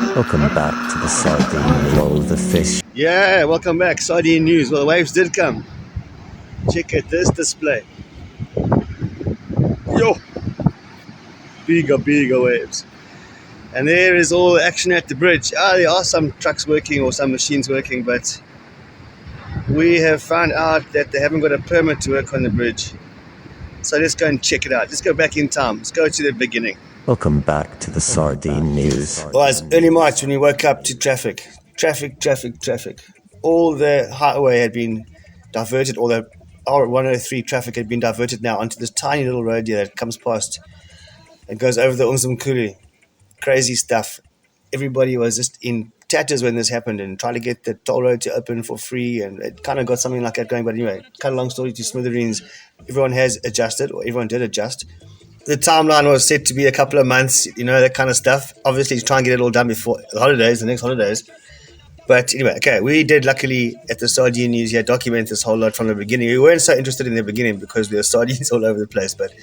Welcome back to the Sardine World of Fish. Yeah, welcome back. Sardine news. Well, the waves did come. Check out this display. Yo, bigger waves. And there is all the action at the bridge. There are some trucks working or some machines working, but we have found out that they haven't got a permit to work on the bridge. So let's go and check it out. Let's go back in time. Let's go to the beginning. Welcome back to the Sardine News. Well, it's early March when we woke up to traffic. Traffic. All the highway had been diverted, all the R103 traffic had been diverted now onto this tiny little road here that comes past and goes over the Umzimkulu. Crazy stuff. Everybody was just in tatters when this happened and trying to get the toll road to open for free, and it kind of got something like that going. But anyway, cut a long story to smithereens. Everyone has adjusted, or everyone did adjust. The timeline was set to be a couple of months, that kind of stuff. Obviously, try and get it all done before the next holidays. But anyway, okay, we did luckily at the Sardine News here document this whole lot from the beginning. We weren't so interested in the beginning because there were sardines all over the place. But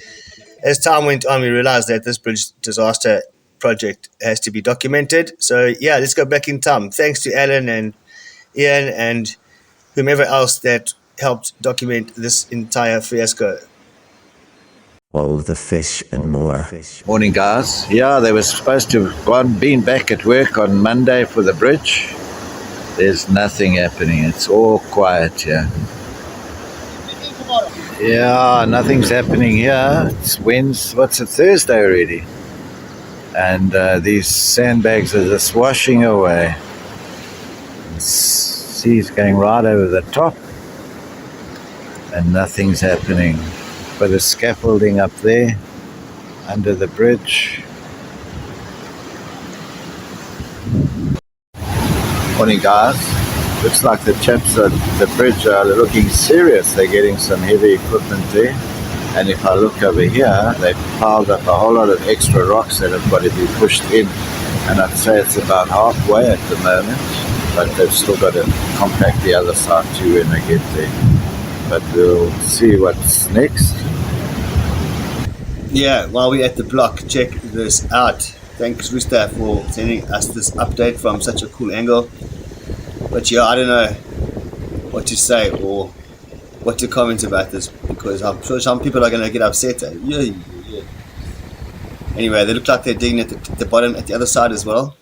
as time went on, we realized that this bridge disaster project has to be documented. So yeah, let's go back in time. Thanks to Alan and Ian and whomever else that helped document this entire fiasco. All the fish and more. Morning, guys. Yeah, they were supposed to have been back at work on Monday for the bridge. There's nothing happening. It's all quiet here. Yeah, nothing's happening here. It's Thursday already. And these sandbags are just washing away. The sea's going right over the top. And nothing's happening. But the scaffolding up there under the bridge. Morning, guys. Looks like the chaps at the bridge are looking serious. They're getting some heavy equipment there. And if I look over here, they've piled up a whole lot of extra rocks that have got to be pushed in. And I'd say it's about halfway at the moment. But they've still got to compact the other side too when they get there. But we'll see what's next. Yeah, while we're at the block, check this out. Thanks, Rooster, for sending us this update from such a cool angle. But yeah, I don't know what to say or what to comment about this because I'm sure some people are going to get upset. Yeah. Anyway, they look like they're digging at the bottom at the other side as well.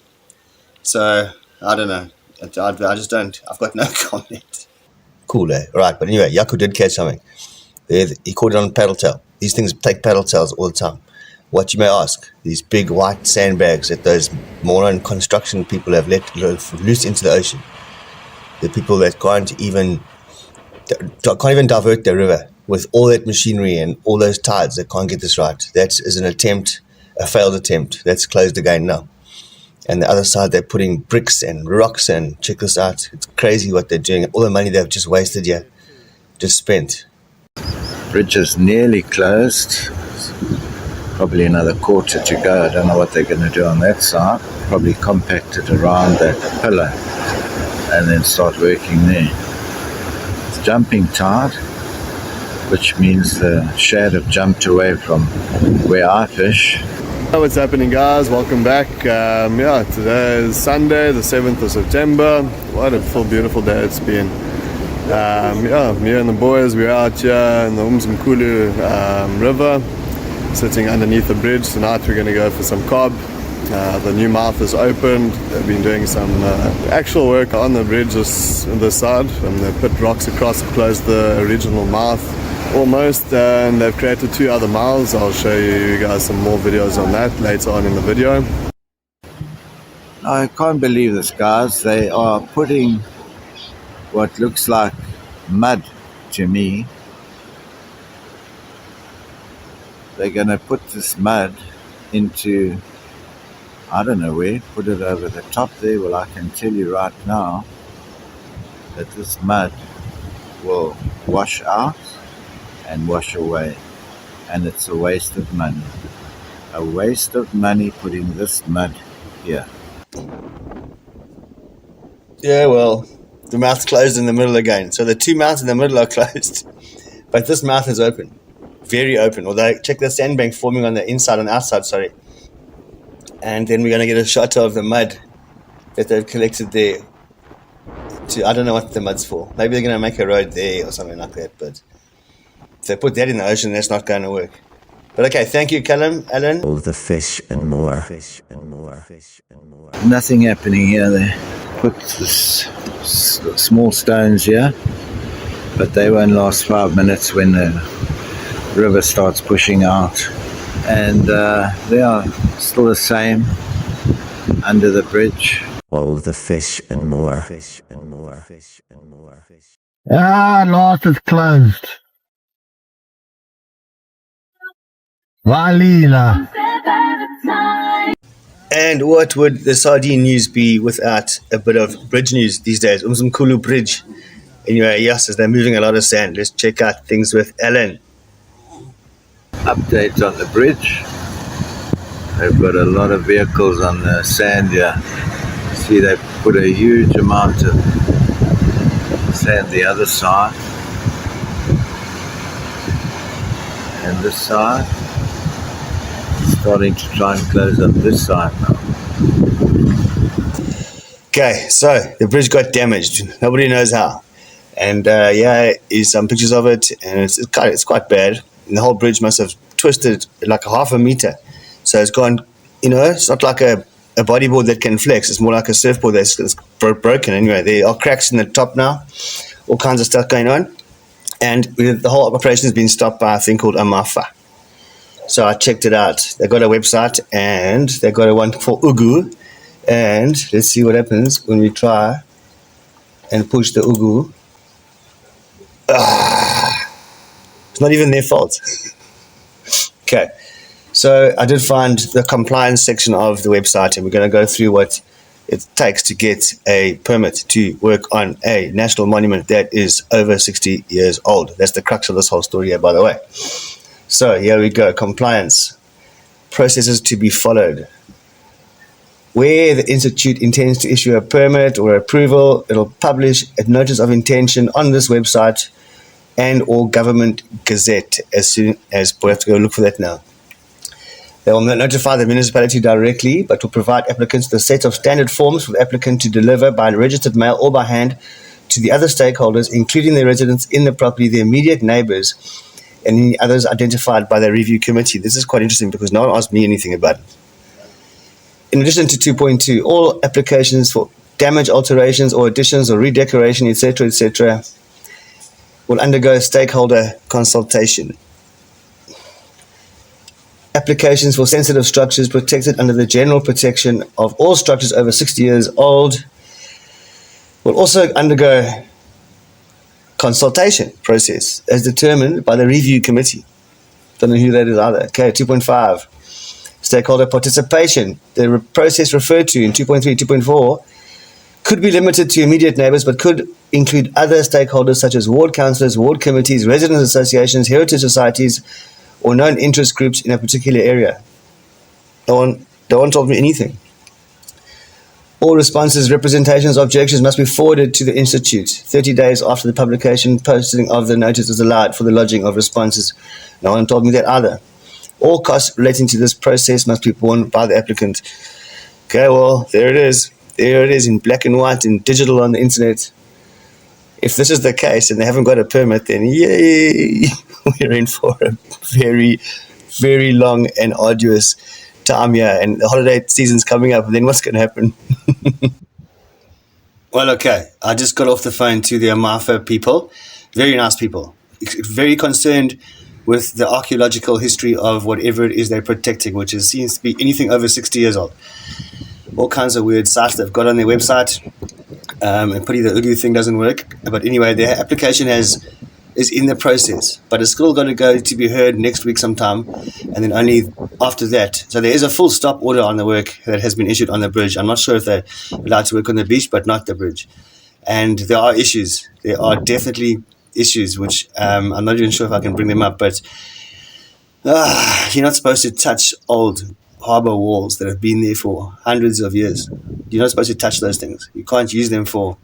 So, I don't know. I just don't. I've got no comment. Cool, eh? Right, but anyway, Yaku did catch something. He caught it on paddle tail. These things take paddle tails all the time. What you may ask, these big white sandbags that those moron construction people have let loose into the ocean. The people that can't even divert the river with all that machinery and all those tides that can't get this right. That is an attempt, a failed attempt. That's closed again now. And the other side, they're putting bricks and rocks and check this out. It's crazy what they're doing. All the money they've just wasted here, just spent. Bridge is nearly closed. Probably another quarter to go. I don't know what they're going to do on that side. Probably compact it around that pillar and then start working there. It's jumping tide, which means the shad have jumped away from where I fish. What's happening, guys? Welcome back. Today is Sunday, the 7th of September. What a beautiful day it's been. Me and the boys, we're out here in the Umzimkulu River, sitting underneath the bridge. Tonight we're going to go for some cob. The new mouth is opened. They've been doing some actual work on the bridge on this side. They put rocks across to close the original mouth almost, and they've created 2 other mouths. I'll show you guys some more videos on that later on in the video. I can't believe this, guys. They are putting what looks like mud to me. They're going to put this mud into, I don't know where, put it over the top there. Well, I can tell you right now that this mud will wash out and wash away. And it's a waste of money. A waste of money putting this mud here. Yeah, well, the mouth's closed in the middle again. So the 2 mouths in the middle are closed. But this mouth is open. Very open. Although, check the sandbank forming on the inside and outside, sorry. And then we're going to get a shot of the mud that they've collected there. I don't know what the mud's for. Maybe they're going to make a road there or something like that. But if they put that in the ocean, that's not going to work. But okay, thank you, Callum, Alan. All the fish and more. Nothing happening here. They put small stones here, but they won't last 5 minutes when the river starts pushing out. And they are still the same under the bridge. All the fish and more. Last is closed. Valila. And what would the Sardine news be without a bit of bridge news these days? Umzimkulu Bridge. Anyway, yes, as they're moving a lot of sand, let's check out things with Alan. Updates on the bridge. They've got a lot of vehicles on the sand here. See, they put a huge amount of sand the other side. And this side. Starting to try and close up this side now. Okay, so the bridge got damaged. Nobody knows how. And here's some pictures of it, and it's quite bad. And the whole bridge must have twisted like a half a meter. So it's gone, it's not like a bodyboard that can flex. It's more like a surfboard that's broken. Anyway, there are cracks in the top now, all kinds of stuff going on. And the whole operation has been stopped by a thing called AMAFA. So I checked it out. They got a website, and they got a one for Ugu. And let's see what happens when we try and push the Ugu. It's not even their fault. Okay. So I did find the compliance section of the website, and we're going to go through what it takes to get a permit to work on a national monument that is over 60 years old. That's the crux of this whole story here, by the way. So here we go. Compliance. Processes to be followed. Where the Institute intends to issue a permit or approval, it'll publish a notice of intention on this website and or government gazette as soon as we'll have to go look for that now. They will notify the municipality directly, but will provide applicants with a set of standard forms for the applicant to deliver by registered mail or by hand to the other stakeholders, including the residents in the property, the immediate neighbours, and any others identified by the review committee. This is quite interesting because no one asked me anything about it. In addition to 2.2, all applications for damage, alterations or additions or redecoration, etc., will undergo stakeholder consultation. Applications for sensitive structures protected under the general protection of all structures over 60 years old will also undergo consultation process as determined by the review committee. Don't know who that is either. Okay, 2.5. Stakeholder participation. The process referred to in 2.3, 2.4 could be limited to immediate neighbours, but could include other stakeholders such as ward councillors, ward committees, residents associations, heritage societies, or known interest groups in a particular area. No one told me anything. All responses, representations, objections must be forwarded to the Institute 30 days after the publication. Posting of the notice is allowed for the lodging of responses. No one told me that either. All costs relating to this process must be borne by the applicant. Okay, well, there it is. There it is in black and white and digital on the internet. If this is the case and they haven't got a permit, then yay, we're in for a very, very long and arduous time here. And the holiday season's coming up. Then what's going to happen? Well, okay. I just got off the phone to the AMAFA people. Very nice people. Very concerned with the archaeological history of whatever it is they're protecting, which seems to be anything over 60 years old. All kinds of weird sites they've got on their website. And pretty the Ugu thing doesn't work. But anyway, their application is in the process, but it's still going to go to be heard next week sometime, and then only after that. So there is a full stop order on the work that has been issued on the bridge. I'm not sure if they're allowed to work on the beach, but not the bridge. And there are issues. There are definitely issues, which I'm not even sure if I can bring them up, but you're not supposed to touch old harbour walls that have been there for hundreds of years. You're not supposed to touch those things. You can't use them for...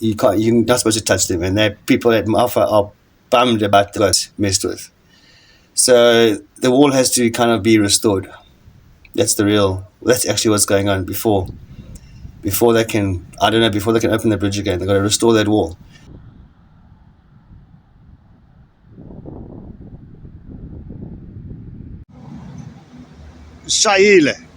You're not supposed to touch them, and that people at AMAFA are bummed about what's messed with. So the wall has to kind of be restored. That's actually what's going on before before they can, I don't know, before they can open the bridge again. They've got to restore that wall. Shaile.